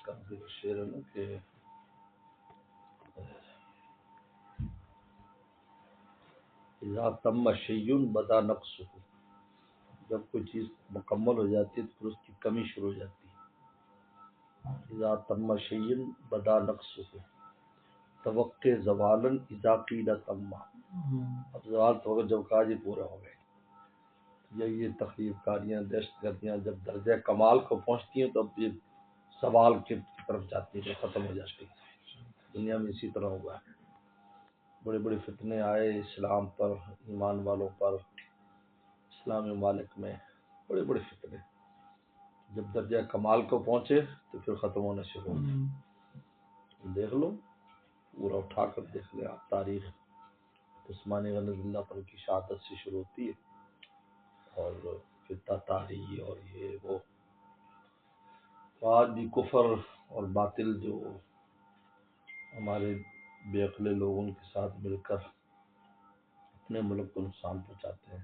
کافی شعر ہے نا کہ اذا تم شیء بدا نقصہ، جب کوئی چیز مکمل ہو جاتی ہے تو پھر اس کی کمی شروع ہو جاتی ہے. اذا تم شیء بدا نقصہ توقع زوالا اذا قیل تم، اب زوال تو ہوگا جب کہا جی پورا ہو گئے. یہ تخریب کاریاں، دہشت گردیاں جب درجہ کمال کو پہنچتی ہیں تو اب یہ زوال کی طرف جاتی ہے، ختم ہو جاتی ہے. دنیا میں اسی طرح ہوا ہے، بڑے بڑے فتنے آئے اسلام پر، ایمان والوں پر، اسلامی ممالک میں بڑے بڑے فتنے، جب درجہ کمال کو پہنچے تو پھر ختم ہونا شروع ہو گئے. دیکھ لو، پورا اٹھا کر دیکھ لیں آپ تاریخ. عثمانی غنی اللہ پر کی شہادت سے شروع ہوتی ہے اور پھر تاتاری اور یہ وہ. آج بھی کفر اور باطل جو ہمارے بے عقل لوگ ان کے ساتھ مل کر اپنے ملک کو نقصان پہنچاتے ہیں،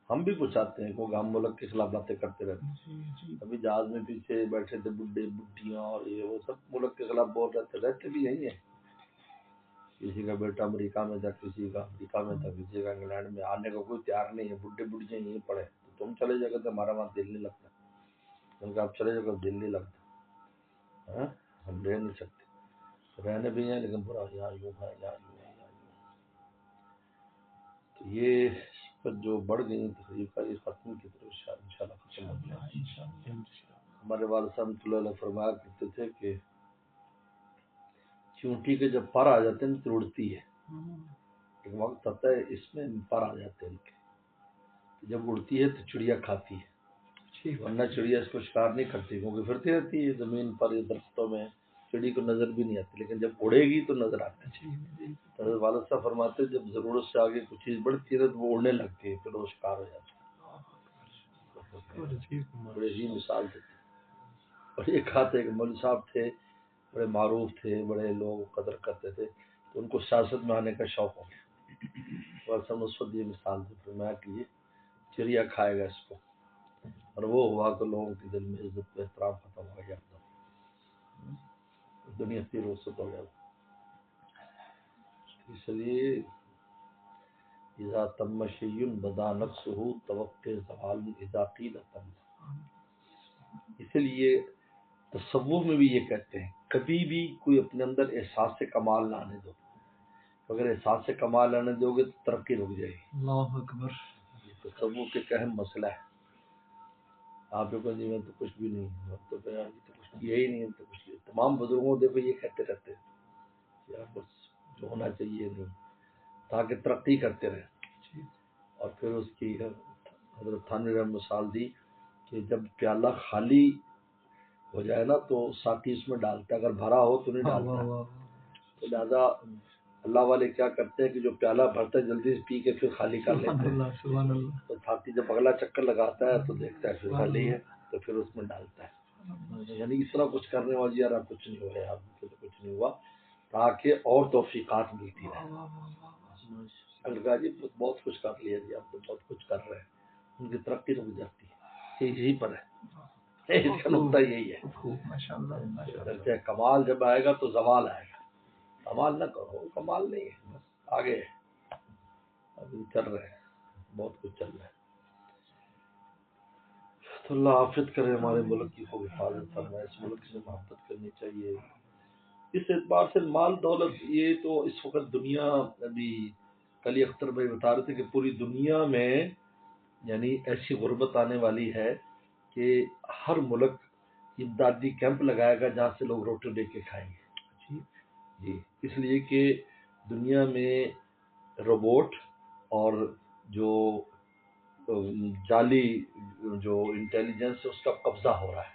ہم بھی پہنچاتے ہیں کیونکہ ہم ملک کے خلاف باتیں کرتے رہتے ہیں. ابھی جہاز میں پیچھے بیٹھے تھے بڈھے بڈھیاں اور یہ وہ سب ملک کے خلاف بول رہتے بھی یہی ہیں. کسی کا بیٹا امریکہ میں تھا، کسی کا امریکہ میں تھا، کسی کا انگلینڈ میں. آنے کو کوئی تیار نہیں ہے، بڈھے بڈھیاں یہیں پڑے. تو تم چلے جاؤ تو ہمارا وہاں دل نہیں لگتا. ان کا آپ چلے جاؤ دل نہیں لگتا. ہم رہ نہیں سکتے، رہنے بھی ہیں لیکن برا یہاں یوں ہے، یہاں یوں ہے، یہاں یوں ہے. تو یہ جو بڑھ گئی تقریب کا یہ ختم کی طرف انشاءاللہ ختم ہو جائے. ہمارے والد صاحب صلی اللہ علیہ فرمایا کرتے تھے کہ چونٹی کے جب پر آ جاتے ہیں تو اڑتی ہے، ایک وقت آتا ہے اس میں پر آ جاتے ہیں ان کے، جب اڑتی ہے تو چڑیا کھاتی ہے، ورنہ چڑیا اس کو شکار نہیں کرتی کیونکہ پھرتی رہتی ہے زمین پر یا درختوں میں، چڑی کو نظر بھی نہیں آتی، لیکن جب اڑے گی تو نظر آتی ہے. حضرت والد صاحب فرماتے ہیں جب ضرورت سے آگے کچھ چیز بڑھتی ہے تو وہ اڑنے لگتی ہے، پھر وہ شکار ہو جاتی ہے. بڑی عجیب مثال دیتے ہیں. اور ایک ہاتھ ایک مولوی صاحب تھے، بڑے معروف تھے، بڑے لوگ قدر کرتے تھے، تو ان کو سیاست میں آنے کا شوق ہو گیا. والد صاحب نے اس وقت یہ مثال دی، فرمایا کہ یہ چڑیا کھائے گا اس کو، اور وہ ہوا تو لوگوں کے دل میں عزت و احترام ختم ہو گیا، دنیا سے روست ہو گیا. اس لیے اذا تم شیء بدا نقصہ توقع زوال اذا قیل تم. اس لیے تصوف میں بھی یہ کہتے ہیں کبھی بھی کوئی اپنے اندر احساس کمال نہ آنے دو. اگر احساس کمال لانے دو گے تو ترقی رک جائے گی. اللہ اکبر. یہ تصوف کے اہم مسئلہ ہے. آپ جو کہیں جی میں تو کچھ بھی نہیں ہوں، تو کچھ کیا ہی نہیں، تو کچھ نہیں. تمام بزرگوں دیکھو یہ کہتے رہتے ہیں کہ آپ بس جو ہونا چاہیے نہیں، تاکہ ترقی کرتے رہیں. اور پھر اس کی حضرت تھانوی نے مثال دی کہ جب پیالہ خالی ہو جائے نا تو ساتھی اس میں ڈالتا ہے، اگر بھرا ہو تو نہیں ڈالتا. تو لہذا اللہ والے کیا کرتے ہیں کہ جو پیالہ بھرتا ہے جلدی سے پی کے پھر خالی کر لیتے ہیں. تو ساتھی جب اگلا چکر لگاتا ہے تو دیکھتا ہے پھر خالی ہے تو پھر اس میں ڈالتا ہے. یعنی اس طرح کچھ کرنے والی یار کچھ نہیں ہوا، یار تو کچھ نہیں ہوا، تاکہ اور توفیقات ملتی رہے. اگر کہا جی بہت کچھ کر لیا جی، آپ تو بہت کچھ کر رہے ہیں، ان کی ترقی رک جاتی ہے. یہی پر ہے، اس کا نقطہ یہی ہے. درجہ کمال جب آئے گا تو زوال آئے گا. کمال نہ کرو، کمال نہیں ہے، بس آگے ابھی چل رہے ہیں، بہت کچھ چل رہا ہے. تو اللہ عافیت کرے، ہمارے ملک کی خوب حفاظت فرمائے. اس ملک سے محبت کرنی چاہیے. اس اعتبار سے مال دولت یہ تو اس وقت دنیا، ابھی کلی اختر بھائی بتا رہے تھے کہ پوری دنیا میں یعنی ایسی غربت آنے والی ہے کہ ہر ملک امدادی کیمپ لگائے گا جہاں سے لوگ روٹی لے کے کھائیں گے. جی اس لیے کہ دنیا میں روبوٹ اور جو جعلی جو انٹیلیجنس ہے اس کا قبضہ ہو رہا ہے.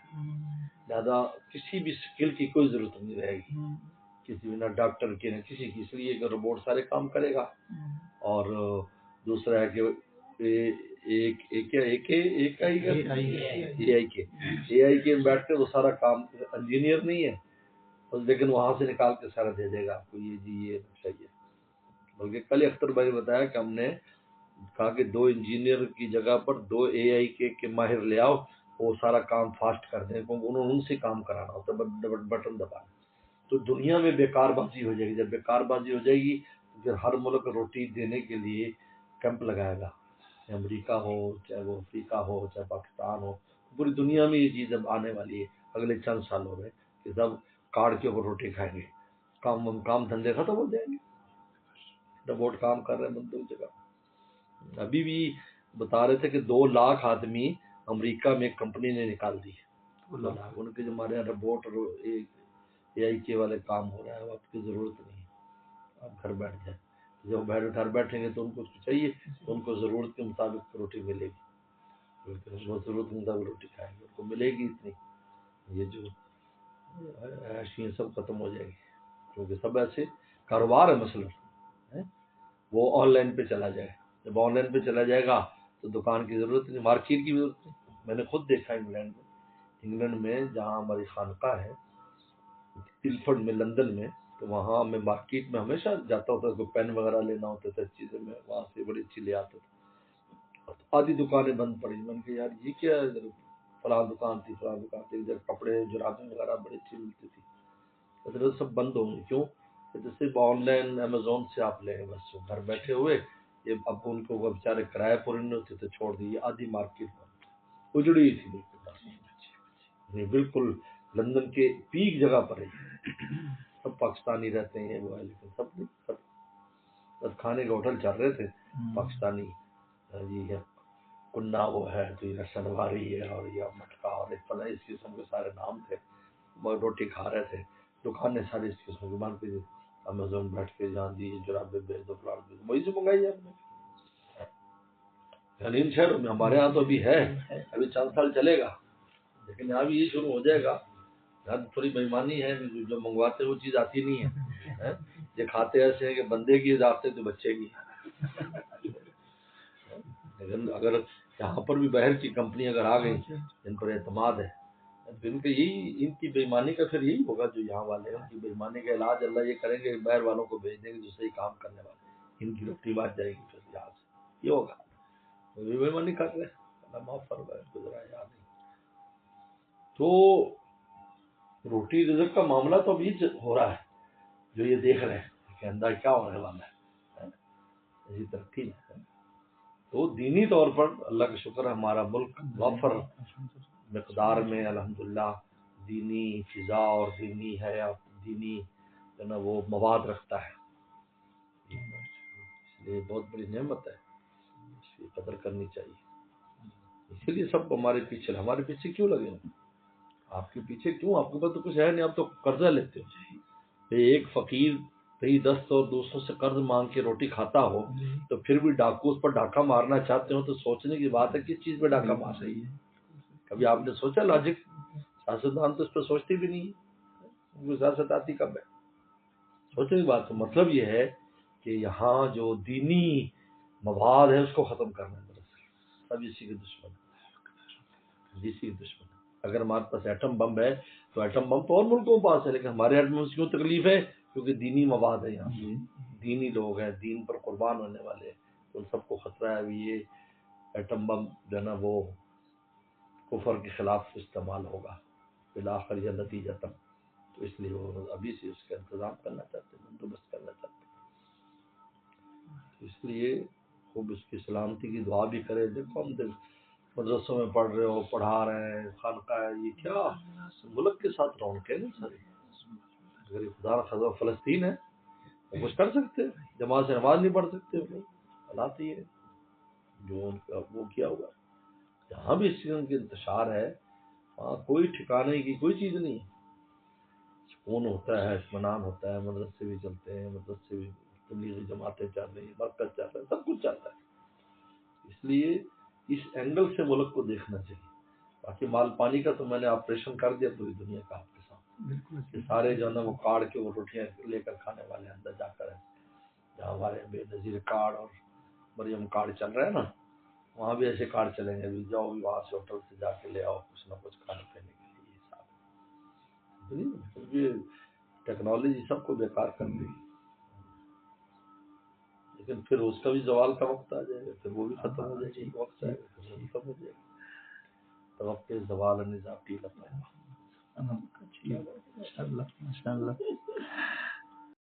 لہذا کسی بھی اسکل کی کوئی ضرورت نہیں رہے گی، کسی بھی نہ ڈاکٹر کی نہ کسی کی، اس لیے کہ روبوٹ سارے کام کرے گا. اور دوسرا ہے کہ اے آئی کے بیٹھ کے وہ سارا کام، انجینئر نہیں ہے لیکن وہاں سے نکال کے سارا دے دے گا آپ کو، یہ جی یہ چاہیے. بلکہ کل اختر بھائی نے بتایا کہ ہم نے کہا کہ 2 انجینئر کی جگہ پر 2 اے آئی کے ماہر لے آؤ وہ سارا کام فاسٹ کر دیں، کیونکہ انہوں نے ان سے کام کرانا ہوتا ہے، بٹن دبانا. تو دنیا میں بیکار بازی ہو جائے گی. جب بیکار بازی ہو جائے گی تو پھر ہر ملک روٹی دینے کے لیے کیمپ لگائے گا، چاہے امریکہ ہو، چاہے وہ افریقہ ہو، چاہے پاکستان ہو. پوری دنیا میں یہ چیز اب آنے والی ہے اگلے چند سالوں میں کہ سب کارڈ کے اوپر روٹی کھائیں گے. کام دھندے ختم ہو جائیں گے. روبوٹ کام کر رہے ہیں بندوں کی جگہ. ابھی بھی بتا رہے تھے کہ 2 لاکھ آدمی امریکہ میں ایک کمپنی نے نکال دی. ان کے جو ہمارے یہاں روبوٹ اور اے آئی کے والے کام ہو رہا ہے، آپ کی ضرورت نہیں، آپ گھر بیٹھ جائیں. جب گھر بیٹھیں گے تو ان کو چاہیے، ان کو ضرورت کے مطابق روٹی ملے گی، وہ ضرورت کے مطابق روٹی کھائیں گے، ان کو ملے گی اتنی. یہ جو عیاشیاں سب ختم ہو جائے گی، کیونکہ سب ایسے کاروبار ہے. مثلا وہ آن لائن پہ چلا جائے. جب آن لائن پہ چلا جائے گا تو دکان کی ضرورت نہیں، مارکیٹ کی ضرورت نہیں. میں نے خود دیکھا انگلینڈ میں جہاں ہماری خانقاہ ہے ٹلفرڈ میں، لندن میں، تو وہاں میں مارکیٹ میں ہمیشہ جاتا ہوتا، کوئی پین وغیرہ لینا ہوتا تھا، چیزیں میں وہاں سے بڑی اچھی لے آتا تھا. آدھی دکانیں بند پڑی. میں نے کہا یار یہ کیا ہے، فلاں دکان تھی، فلاں دکان تھی، ادھر کپڑے جرابیں وغیرہ بڑی اچھی ملتی تھی، ادھر سب بند ہوں گے. کیوں؟ صرف آن لائن امیزون سے آپ لیں، بس گھر بیٹھے ہوئے. یہ اب ان کو بیچارے کرایہ پورے نہیں ہوتے تھے، چھوڑ دی. آدھی مارکیٹ پر اجڑی تھی بالکل، بالکل لندن کے پیک جگہ پر ہے. سب پاکستانی رہتے ہیں وہ ہے، لیکن سب کھانے کے ہوٹل چل رہے تھے پاکستانی. جی ہے کنہ وہ ہے، تو یہ سنواری ہے، اور یہ مٹکا اور ایک پتہ اس قسم کے سارے نام تھے. روٹی کھا رہے تھے. دکانیں ساری اس قسم کی مان کے امیزون بیٹھ کے جہاں دی جرابے بھیج دو، فلاٹ بھیج دو، وہی سے منگائی ہے ہم نے. یعنی ان شہروں میں، ہمارے ہاں تو ابھی ہے، ابھی چند سال چلے گا، لیکن یہاں بھی یہ شروع ہو جائے گا. یہاں تھوڑی بےایمانی ہے، جو منگواتے وہ چیز آتی نہیں ہے. یہ کھاتے ایسے ہیں کہ بندے کی راستے تو بچے کی. لیکن اگر یہاں پر بھی باہر کی کمپنی اگر آ گئی جن پر اعتماد ہے، ان کا یہی، ان کی بےایمانی کا پھر یہی ہوگا. جو یہاں والے ہیں ان کی بےایمانی کا علاج اللہ یہ کریں گے، باہر والوں کو بھیج دیں گے جو صحیح کام کرنے والے. ان کی روٹی بات جائے گی پھر یہاں سے، یہ ہوگا. بےایمانی کر رہے اللہ معاف فرمائے، گزرا یاد نہیں. تو روٹی رزق کا معاملہ تو ابھی ہو رہا ہے، جو یہ دیکھ رہے ہیں کہ اندر کیا ہونے والا ہے، ایسی ترقی ہے. تو دینی طور پر اللہ کا شکر ہے، ہمارا ملک وافر مقدار میں الحمدللہ دینی فضا اور دینی ہے، اور دینی جو نا وہ مواد رکھتا ہے. اس لیے بہت بڑی نعمت ہے، اس کی قدر کرنی چاہیے. اسی لیے سب ہمارے پیچھے کیوں لگے ہیں؟ آپ کے پیچھے کیوں؟ آپ کے پاس تو کچھ ہے نہیں، آپ تو قرضہ لیتے ہو. ایک فقیر کئی 10 اور دوستوں سے قرض مانگ کے روٹی کھاتا ہو تو پھر بھی ڈاکو اس پر ڈاکہ مارنا چاہتے ہو، تو سوچنے کی بات ہے کس چیز پہ ڈاکہ مار رہی ہے. کبھی آپ نے سوچا؟ لاجک سیاستدان تو اس پہ سوچتے بھی نہیں، ان کو سیاست آتی کب ہے؟ سوچنے کی بات. تو مطلب یہ ہے کہ یہاں جو دینی مواد ہے اس کو ختم کرنا ہے. سب اسی کے دشمن، اسی کے دشمن. اگر ہمارے پاس ایٹم بم ہے تو ایٹم بم تو اور ملکوں کے پاس ہے، لیکن ہمارے ایٹم بم سے کیوں تکلیف ہے؟ کیونکہ دینی مواد ہے یہاں، دینی لوگ ہیں، دین پر قربان ہونے والے، ان سب کو خطرہ ہے. ابھی یہ ایٹم بم جو ہے نا وہ کفر کے خلاف استعمال ہوگا بالآخر یا نتیجہ تک. تو اس لیے وہ ابھی سے اس کا انتظام کرنا چاہتے ہیں، بندوبست کرنا چاہتے ہیں. اس لیے خوب اس کی سلامتی کی دعا بھی کرے. دیکھو ہم مدرسوں میں پڑھ رہے ہو، پڑھا رہے ہیں، خانقاہ ہے، یہ کیا ملک کے ساتھ رونق ہے نا ساری. اگر خدا خدا فلسطین ہے وہ کچھ کر سکتے، جماعت سے نماز نہیں پڑھ سکتے، حالات یہ جو ان کا وہ کیا ہوا. جہاں بھی اس قسم کی انتشار ہے وہاں کوئی ٹھکانے کی کوئی چیز نہیں ہے. سکون ہوتا ہے، اطمینان ہوتا ہے، مدرسے بھی چلتے ہیں، مدرسے بھی تبلیغی جماعتیں چل رہی ہیں، مرکز چل رہا ہے، سب کچھ چلتا ہے. اس لیے اس اینگل سے ملک کو دیکھنا چاہیے. باقی مال پانی کا تو میں نے آپریشن کر دیا پوری دنیا کا آپ کے ساتھ. یہ سارے جو ہے نا وہ کارڈ کے وہ روٹیاں لے کر کھانے والے اندر جا کر ہیں. جہاں ہمارے بے نظیر کارڈ اور مریم کارڈ چل رہے ہیں نا، وہاں بھی ایسے کارڈ چلیں گے. ابھی جاؤ بھی وہاں سے ہوٹل سے جا کے لے آؤ کچھ نہ کچھ کھانے پینے کے لیے. صاحب یہ ٹیکنالوجی سب کو بیکار کر دے گی، لیکن پھر اس کا بھی زوال کا وقت آ جائے گا، پھر وہ بھی ختم ہو جائے گی. وقت آئے گا پھر وہ ختم ہو جائے گا. توقع زوال اذا قیل طیبہ. ماشاء اللہ ماشاء اللہ.